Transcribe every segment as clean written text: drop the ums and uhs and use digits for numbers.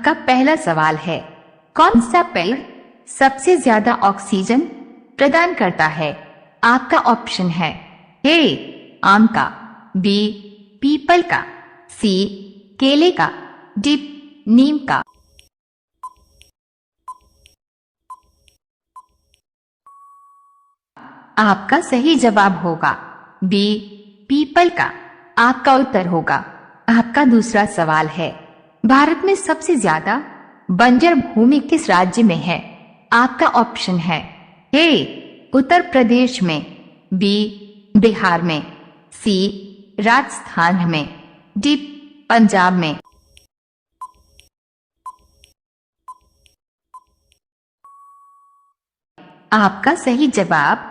आपका पहला सवाल है, कौन सा पेड़ सबसे ज्यादा ऑक्सीजन प्रदान करता है? आपका ऑप्शन है ए आम का, बी पीपल का, सी केले का, डी नीम का। आपका सही जवाब होगा बी पीपल का। आपका उत्तर होगा। आपका दूसरा सवाल है, भारत में सबसे ज्यादा बंजर भूमि किस राज्य में है? आपका ऑप्शन है ए उत्तर प्रदेश में, बी बिहार में, सी राजस्थान में, डी पंजाब में। आपका सही जवाब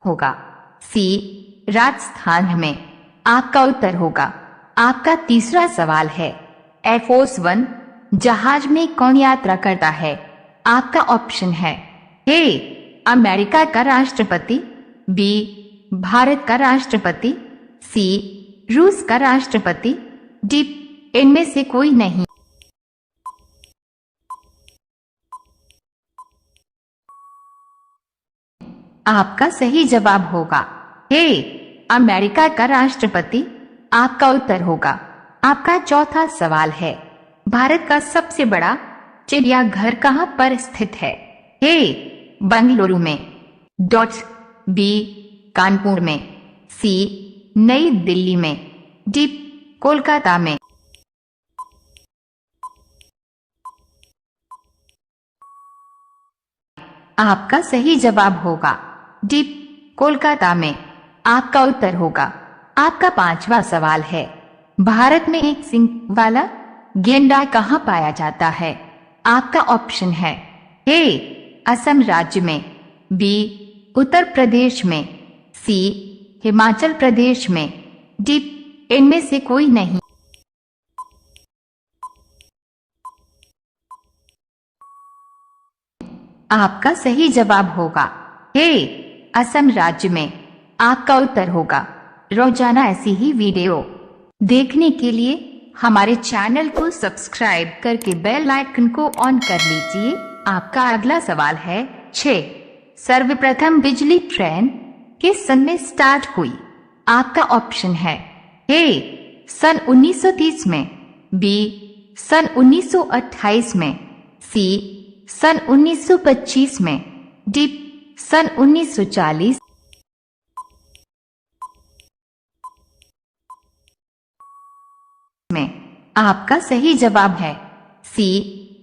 होगा सी राजस्थान में। आपका उत्तर होगा। आपका तीसरा सवाल है, एयरफोर्स 1 जहाज में कौन यात्रा करता है? आपका ऑप्शन है ए अमेरिका का राष्ट्रपति, बी भारत का राष्ट्रपति, सी रूस का राष्ट्रपति, डी इनमें से कोई नहीं। आपका सही जवाब होगा ए अमेरिका का राष्ट्रपति। आपका उत्तर होगा। आपका चौथा सवाल है, भारत का सबसे बड़ा चिड़ियाघर कहां पर स्थित है? ए बंगलुरु में, बी कानपुर में, सी नई दिल्ली में, डी कोलकाता में। आपका सही जवाब होगा डी कोलकाता में। आपका उत्तर होगा। आपका पांचवा सवाल है, भारत में एक सिंग वाला गेंडा कहां पाया जाता है? आपका ऑप्शन है ए असम राज्य में, बी उत्तर प्रदेश में, सी हिमाचल प्रदेश में, डी इनमें से कोई नहीं। आपका सही जवाब होगा ए असम राज्य में। आपका उत्तर होगा। रोजाना ऐसी ही वीडियो देखने के लिए हमारे चैनल को सब्सक्राइब करके बेल आइकन को ऑन कर लीजिए। आपका अगला सवाल है 6, सर्वप्रथम बिजली ट्रेन किस सन में स्टार्ट हुई? आपका ऑप्शन है ए सन 1930 में, बी सन 1928 में, सी सन 1925 में, डी सन 1940। में आपका सही जवाब है सी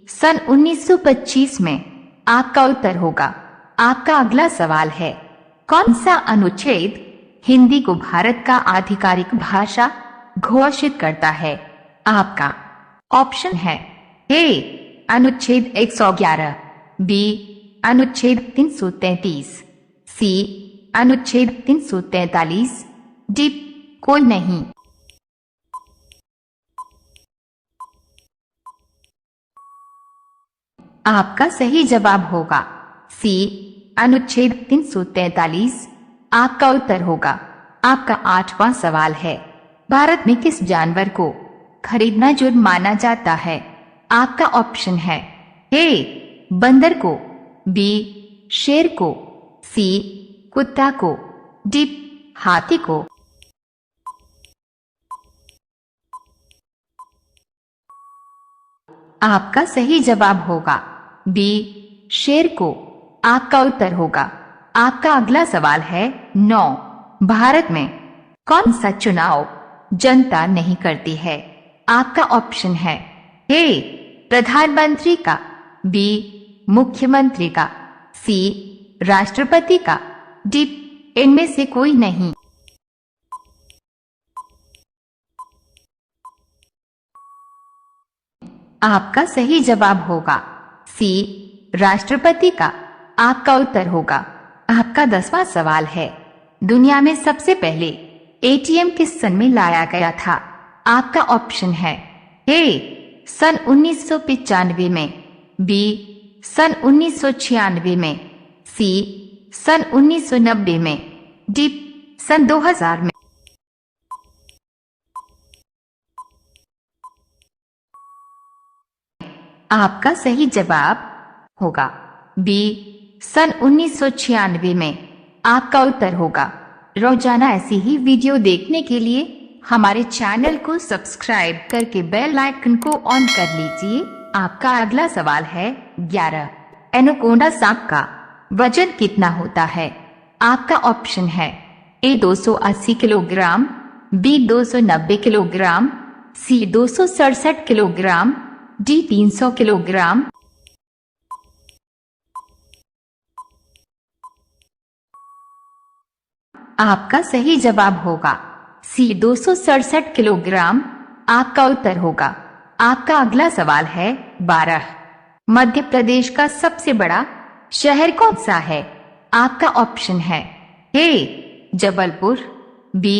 सन 1925 में। आपका उत्तर होगा। आपका अगला सवाल है, कौन सा अनुच्छेद हिंदी को भारत का आधिकारिक भाषा घोषित करता है? आपका ऑप्शन है ए अनुच्छेद 111, बी अनुच्छेद 333, सी अनुच्छेद 343, डी कोई नहीं। आपका सही जवाब होगा सी अनुच्छेद 343। आपका उत्तर होगा। आपका आठवां सवाल है, भारत में किस जानवर को खरीदना जुर्म माना जाता है? आपका ऑप्शन है ए बंदर को, बी शेर को, सी कुत्ता को, डी हाथी को। आपका सही जवाब होगा बी शेर को। आपका उत्तर होगा। आपका अगला सवाल है 9, भारत में कौन सा चुनाव जनता नहीं करती है? आपका ऑप्शन है ए प्रधानमंत्री का, बी मुख्यमंत्री का, सी राष्ट्रपति का, डी इनमें से कोई नहीं। आपका सही जवाब होगा सी राष्ट्रपति का। आपका उत्तर होगा। आपका 10वां सवाल है, दुनिया में सबसे पहले एटीएम किस सन में लाया गया था? आपका ऑप्शन है ए सन 1995 में, बी सन 1996 में, सी सन 1990 में, डी सन 2000 में। आपका सही जवाब होगा बी, सन 1996 में। आपका उत्तर होगा। रोजाना ऐसी ही वीडियो देखने के लिए हमारे चैनल को सब्सक्राइब करके बेल आइकन को ऑन कर लीजिए। आपका अगला सवाल है 11। एनाकोंडा सांप का वजन कितना होता है? आपका ऑप्शन है ए 280 किलोग्राम, बी 290 किलोग्राम, सी 267 किलोग्राम, डी 300 किलोग्राम। आपका सही जवाब होगा सी 267 किलोग्राम। आपका उत्तर होगा। आपका अगला सवाल है 12। मध्य प्रदेश का सबसे बड़ा शहर कौन सा है? आपका ऑप्शन है ए जबलपुर, बी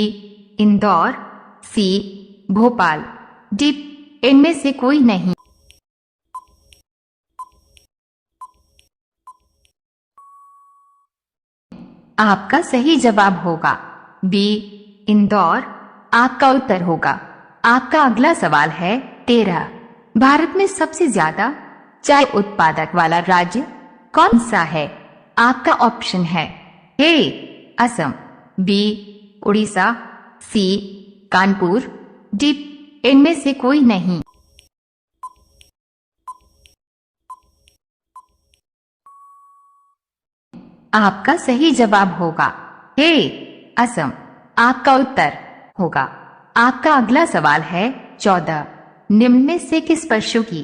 इंदौर, सी भोपाल, डी इनमें से कोई नहीं। आपका सही जवाब होगा बी इंदौर। आपका उत्तर होगा। आपका अगला सवाल है 13। भारत में सबसे ज्यादा चाय उत्पादक वाला राज्य कौन सा है? आपका ऑप्शन है ए असम, बी उड़ीसा, सी कानपुर, डी इनमें से कोई नहीं। आपका सही जवाब होगा ए असम। आपका उत्तर होगा। आपका अगला सवाल है 14। निम्न में से किस पशु की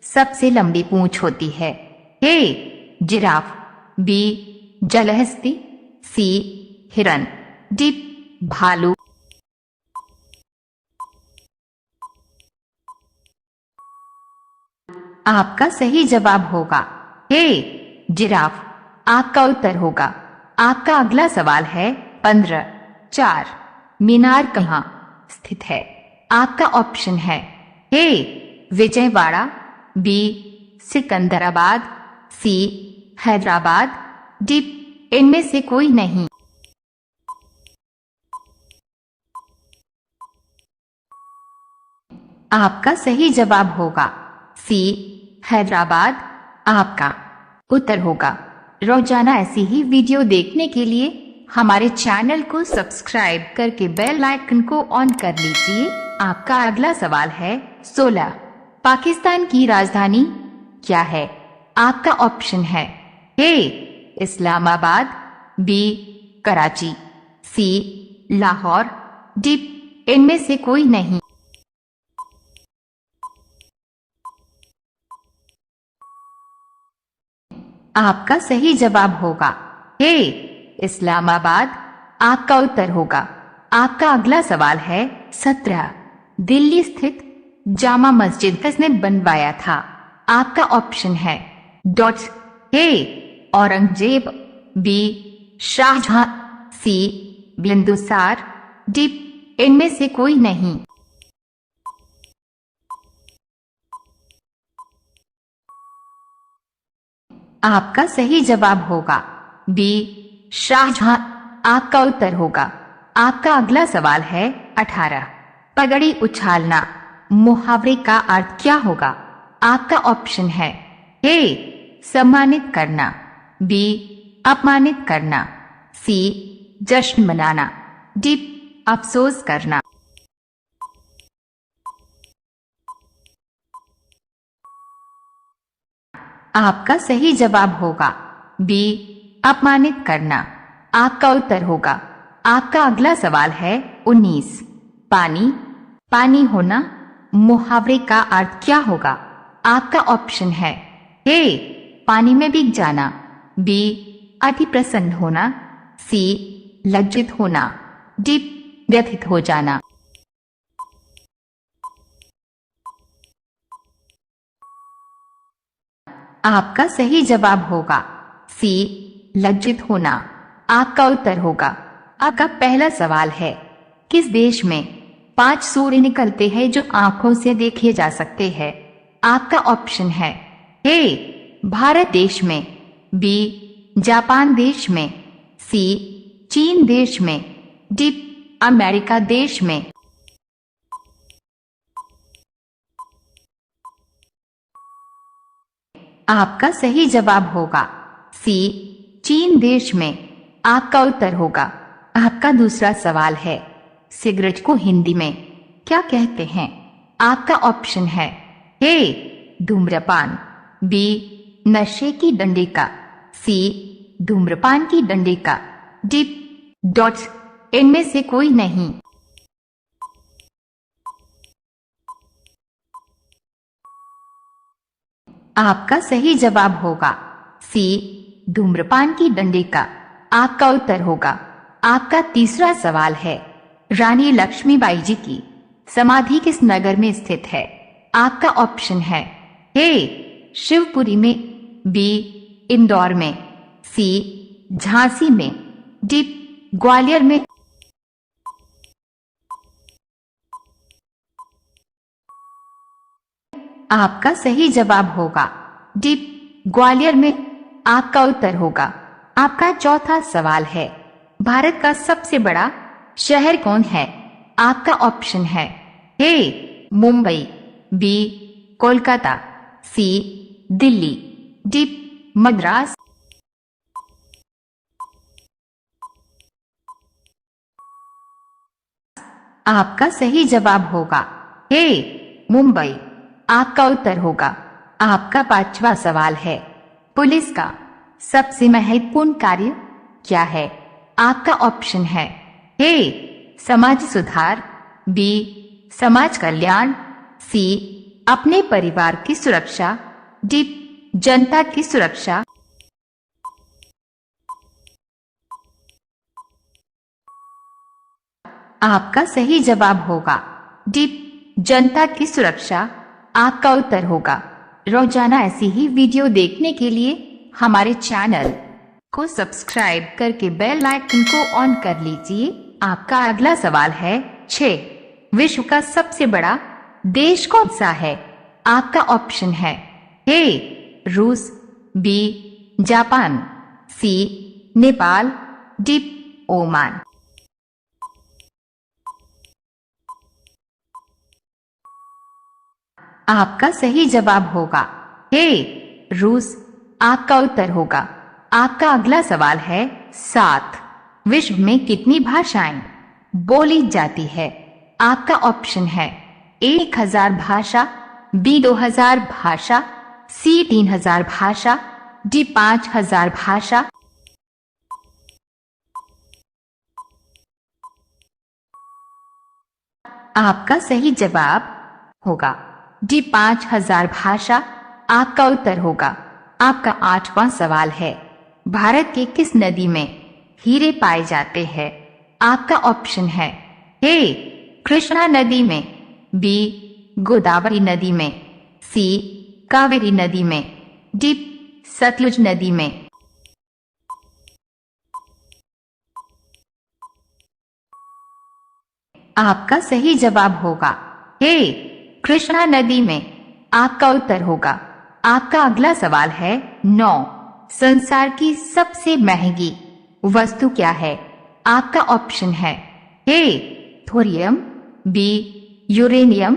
सबसे लंबी पूंछ होती है? ए जिराफ, बी जलहस्ती, सी हिरन, डी भालू। आपका सही जवाब होगा ए जिराफ। आपका उत्तर होगा। आपका अगला सवाल है 15। 4 मीनार कहाँ स्थित है? आपका ऑप्शन है ए विजयवाड़ा, बी सिकंदराबाद, सी हैदराबाद, डी इनमें से कोई नहीं। आपका सही जवाब होगा सी हैदराबाद। आपका उत्तर होगा। रोजाना ऐसी ही वीडियो देखने के लिए हमारे चैनल को सब्सक्राइब करके बेल आइकन को ऑन कर लीजिए। आपका अगला सवाल है 16। पाकिस्तान की राजधानी क्या है? आपका ऑप्शन है ए इस्लामाबाद, बी कराची, सी लाहौर, डी इनमें से कोई नहीं। आपका सही जवाब होगा ए इस्लामाबाद। आपका उत्तर होगा। आपका अगला सवाल है 17। दिल्ली स्थित जामा मस्जिद किसने बनवाया था? आपका ऑप्शन है dot A Aurangzeb, B Shahjahan, C Bindusara, D इनमें से कोई नहीं। आपका सही जवाब होगा बी शाहजहां। आपका उत्तर होगा। आपका अगला सवाल है 18। पगड़ी उछालना मुहावरे का अर्थ क्या होगा? आपका ऑप्शन है ए सम्मानित करना, बी अपमानित करना, सी जश्न मनाना, डी अफसोस करना। आपका सही जवाब होगा बी अपमानित करना। आपका उत्तर होगा। आपका अगला सवाल है 19। पानी होना मुहावरे का अर्थ क्या होगा? आपका ऑप्शन है ए पानी में भीग जाना, बी अति प्रसन्न होना, सी लज्जित होना, डी व्यथित हो जाना। आपका सही जवाब होगा सी लज्जित होना। आपका उत्तर होगा। आपका पहला सवाल है किस देश में 5 सूर्य निकलते हैं जो आंखों से देखे जा सकते हैं? आपका ऑप्शन है ए भारत देश में, बी जापान देश में, सी चीन देश में, डी अमेरिका देश में। आपका सही जवाब होगा सी, चीन देश में। आपका उत्तर होगा। आपका दूसरा सवाल है, सिगरेट को हिंदी में क्या कहते हैं? आपका ऑप्शन है ए, धूम्रपान, बी, नशे की डंडिका, सी, धूम्रपान की डंडिका, डी, डॉट्स। इनमें से कोई नहीं। आपका सही जवाब होगा सी, धूम्रपान की डंडिका। आपका उत्तर होगा। आपका तीसरा सवाल है, रानी लक्ष्मीबाई जी की समाधि किस नगर में स्थित है? आपका ऑप्शन है ए, शिवपुरी में, बी, इंदौर में, सी, झांसी में, डी, ग्वालियर में। आपका सही जवाब होगा डी, ग्वालियर में। आपका उत्तर होगा। आपका चौथा सवाल है, भारत का सबसे बड़ा शहर कौन है? आपका ऑप्शन है ए, मुंबई, बी, कोलकाता, सी, दिल्ली, डी, मद्रास। आपका सही जवाब होगा ए, मुंबई। आपका उत्तर होगा। आपका पांचवा सवाल है, पुलिस का सबसे महत्वपूर्ण कार्य क्या है? आपका ऑप्शन है ए, समाज सुधार, बी, समाज कल्याण, सी, अपने परिवार की सुरक्षा, डी, जनता की सुरक्षा। आपका सही जवाब होगा डी, जनता की सुरक्षा। आपका उत्तर होगा। रोजाना ऐसी ही वीडियो देखने के लिए हमारे चैनल को सब्सक्राइब करके बेल आइकन को ऑन कर लीजिए। आपका अगला सवाल है 6, विश्व का सबसे बड़ा देश कौन सा है? आपका ऑप्शन है ए, रूस, बी, जापान, सी, नेपाल, डी, ओमान। आपका सही जवाब होगा ए, रूस। आपका उत्तर होगा। आपका अगला सवाल है 7, विश्व में कितनी भाषाएं बोली जाती है? आपका ऑप्शन है ए, 1000 भाषा, बी, 2000 भाषा, सी, 3000 भाषा, डी, 5000 भाषा। आपका सही जवाब होगा डी, 5000 भाषा। आपका उत्तर होगा। आपका 8वां सवाल है, भारत के किस नदी में हीरे पाए जाते हैं? आपका ऑप्शन है ए, कृष्णा नदी में, बी, गोदावरी नदी में, सी, कावेरी नदी में, डी, सतलुज नदी में। आपका सही जवाब होगा ए, कृष्णा नदी में। आपका उत्तर होगा। आपका अगला सवाल है 9, संसार की सबसे महंगी वस्तु क्या है? आपका ऑप्शन है ए, थोरियम, बी, यूरेनियम,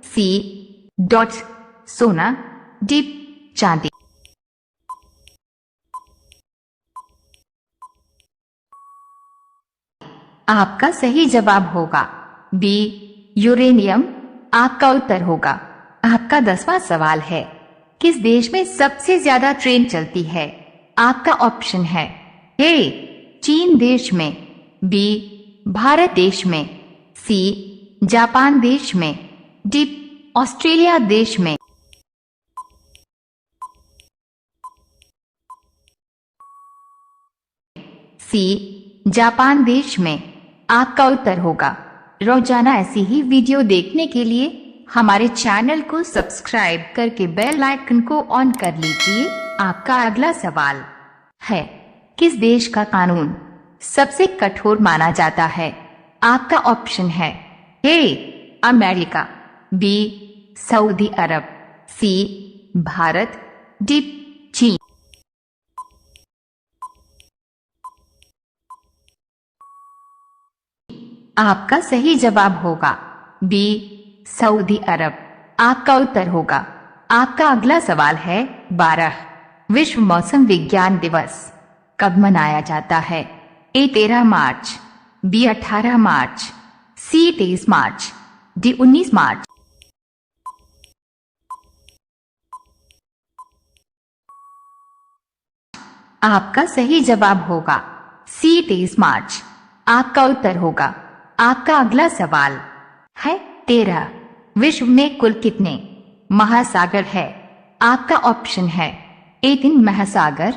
सी, डॉट्स, सोना, डी, चांदी। आपका सही जवाब होगा बी, यूरेनियम। आपका उत्तर होगा। आपका 10वां सवाल है, किस देश में सबसे ज्यादा ट्रेन चलती है? आपका ऑप्शन है ए, चीन देश में, बी, भारत देश में, सी, जापान देश में, डी, ऑस्ट्रेलिया देश में। सी, जापान देश में। आपका उत्तर होगा। रोजाना ऐसी ही वीडियो देखने के लिए हमारे चैनल को सब्सक्राइब करके बेल आइकन को ऑन कर लीजिए। आपका अगला सवाल है, किस देश का कानून सबसे कठोर माना जाता है? आपका ऑप्शन है ए, अमेरिका, बी, सऊदी अरब, सी, भारत, डी, चीन। आपका सही जवाब होगा बी, सऊदी अरब। आपका उत्तर होगा। आपका अगला सवाल है 12। विश्व मौसम विज्ञान दिवस कब मनाया जाता है? ए 13 मार्च, बी 18 मार्च, सी 23 मार्च, डी 19 मार्च। आपका सही जवाब होगा सी 23 मार्च। आपका उत्तर होगा। आपका अगला सवाल है 13। विश्व में कुल कितने महासागर है? आपका ऑप्शन है ए 3 महासागर,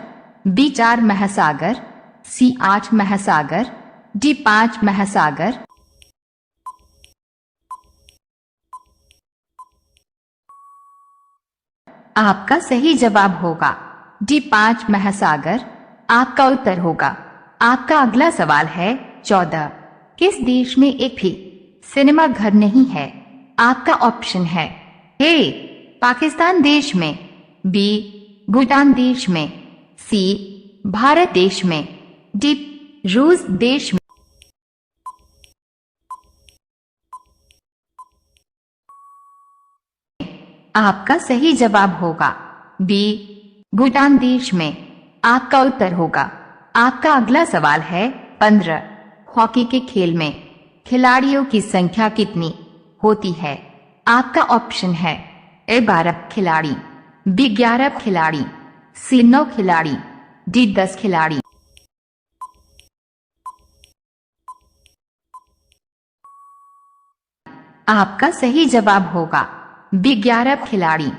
बी 4 महासागर, सी 8 महासागर, डी 5 महासागर। आपका सही जवाब होगा डी 5 महासागर। आपका उत्तर होगा। आपका अगला सवाल है 14। किस देश में एक भी सिनेमा घर नहीं है? आपका ऑप्शन है ए पाकिस्तान देश में, बी भूटान देश में, सी भारत देश में, डी रूस देश में। आपका सही जवाब होगा बी भूटान देश में। आपका उत्तर होगा। आपका अगला सवाल है 15। हॉकी के खेल में खिलाड़ियों की संख्या कितनी होती है? आपका ऑप्शन है ए 12 खिलाड़ी, बी 11 खिलाड़ी, सी 9 खिलाड़ी, डी 10 खिलाड़ी। आपका सही जवाब होगा बी 11 खिलाड़ी।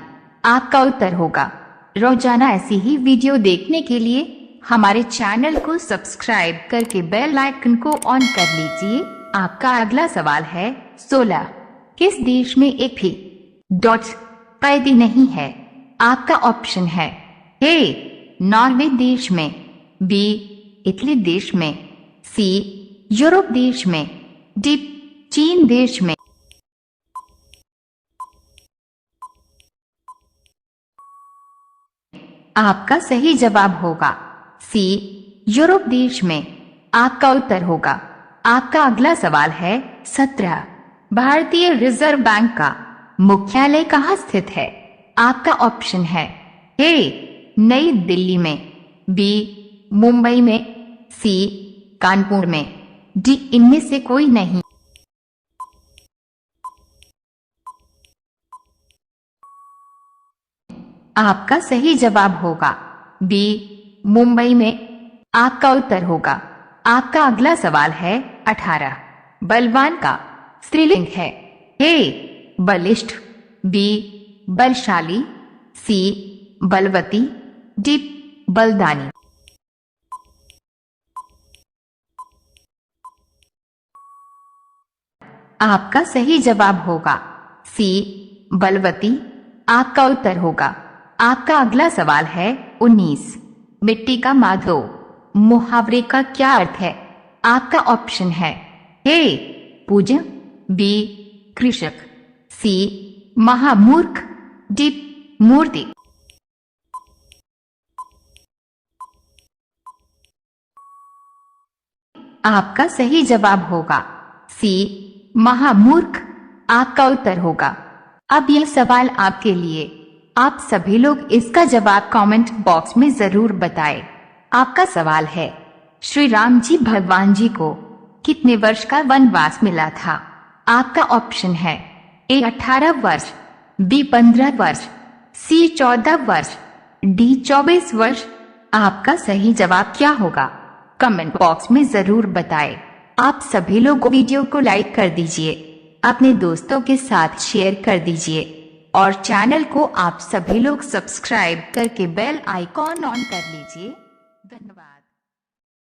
आपका उत्तर होगा। रोजाना ऐसी ही वीडियो देखने के लिए हमारे चैनल को सब्सक्राइब करके बेल आइकन को ऑन कर लीजिए। आपका अगला सवाल है 16। किस देश में एक भी डॉट कैदी नहीं है? आपका ऑप्शन है ए नॉर्वे देश में, बी इटली देश में, सी यूरोप देश में, डी चीन देश में। आपका सही जवाब होगा सी यूरोप देश में। आपका उत्तर होगा। आपका अगला सवाल है 17। भारतीय रिजर्व बैंक का मुख्यालय कहाँ स्थित है? आपका ऑप्शन है ए नई दिल्ली में, बी मुंबई में, सी कानपुर में, डी इनमें से कोई नहीं। आपका सही जवाब होगा बी मुंबई में। आपका उत्तर होगा। आपका अगला सवाल है 18। बलवान का स्त्रीलिंग है? ए बलिष्ठ, बी बलशाली, सी बलवती, डी बलदानी। आपका सही जवाब होगा सी बलवती। आपका उत्तर होगा। आपका अगला सवाल है 19। मिट्टी का माधो मुहावरे का क्या अर्थ है? आपका ऑप्शन है ए पूज्य, बी कृषक, सी महामूर्ख, डी मूर्ति। आपका सही जवाब होगा सी महामूर्ख। आपका उत्तर होगा। अब यह सवाल आपके लिए। आप सभी लोग इसका जवाब कमेंट बॉक्स में जरूर बताएं। आपका सवाल है श्री राम जी भगवान जी को कितने वर्ष का वनवास मिला था? आपका ऑप्शन है ए 18 वर्ष, बी 15 वर्ष, सी 14 वर्ष, डी 24 वर्ष। आपका सही जवाब क्या होगा? कमेंट बॉक्स में जरूर बताएं। आप सभी लोग वीडियो को लाइक कर दीजिए, अपने दोस्तों के साथ शेयर कर दीजिए और चैनल को आप सभी लोग सब्सक्राइब करके बेल आइकॉन ऑन कर लीजिए। धन्यवाद।